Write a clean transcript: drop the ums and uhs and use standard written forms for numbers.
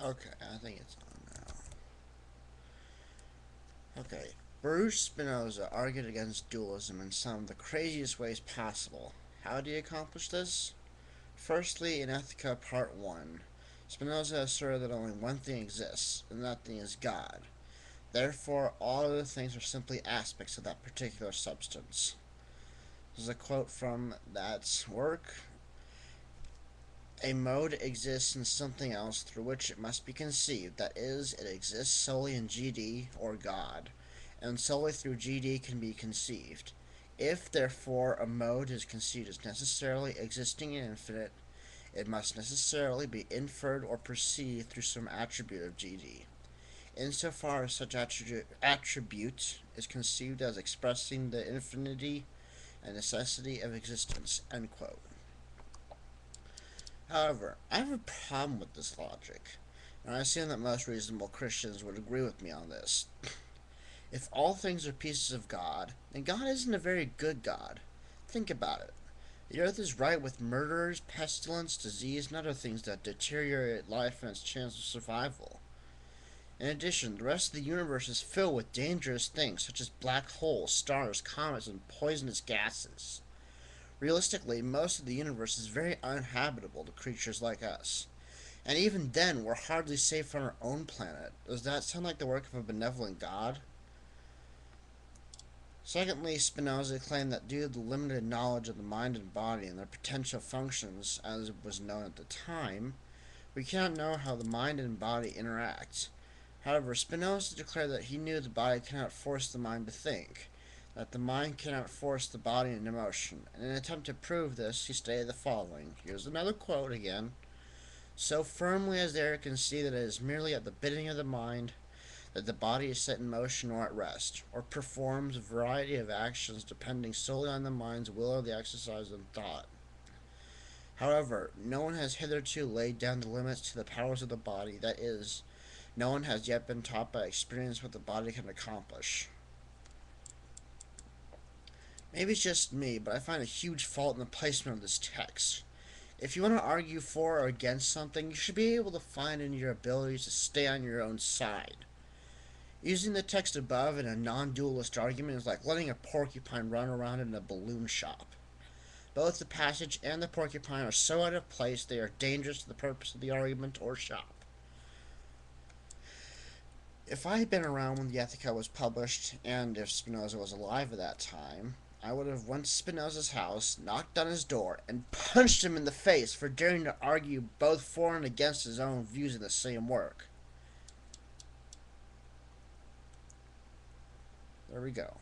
Okay, I think it's on now. Okay. Bruce Spinoza argued against dualism in some of the craziest ways possible. How did he accomplish this? Firstly, in Ethica Part 1, Spinoza asserted that only one thing exists, and that thing is God. Therefore, all other things are simply aspects of that particular substance. This is a quote from that work. A mode exists in something else through which it must be conceived, that is, it exists solely in GD, or God, and solely through GD can be conceived. If, therefore, a mode is conceived as necessarily existing in infinite, it must necessarily be inferred or perceived through some attribute of GD. Insofar as such attribute is conceived as expressing the infinity and necessity of existence. End quote. However, I have a problem with this logic, and I assume that most reasonable Christians would agree with me on this. If all things are pieces of God, then God isn't a very good God. Think about it. The earth is rife with murders, pestilence, disease, and other things that deteriorate life and its chance of survival. In addition, the rest of the universe is filled with dangerous things such as black holes, stars, comets, and poisonous gases. Realistically, most of the universe is very uninhabitable to creatures like us. And even then, we're hardly safe on our own planet. Does that sound like the work of a benevolent God? Secondly, Spinoza claimed that due to the limited knowledge of the mind and body and their potential functions, as was known at the time, we cannot know how the mind and body interact. However, Spinoza declared that he knew the body cannot force the mind to think, that the mind cannot force the body into motion. In an attempt to prove this, he stated the following. Here's another quote again. So firmly as they can see that it is merely at the bidding of the mind that the body is set in motion or at rest, or performs a variety of actions depending solely on the mind's will or the exercise of thought. However, no one has hitherto laid down the limits to the powers of the body, that is, no one has yet been taught by experience what the body can accomplish. Maybe it's just me, but I find a huge fault in the placement of this text. If you want to argue for or against something, you should be able to find in your abilities to stay on your own side. Using the text above in a non-dualist argument is like letting a porcupine run around in a balloon shop. Both the passage and the porcupine are so out of place they are dangerous to the purpose of the argument or shop. If I had been around when the Ethica was published, and if Spinoza was alive at that time, I would have went to Spinoza's house, knocked on his door, and punched him in the face for daring to argue both for and against his own views in the same work. There we go.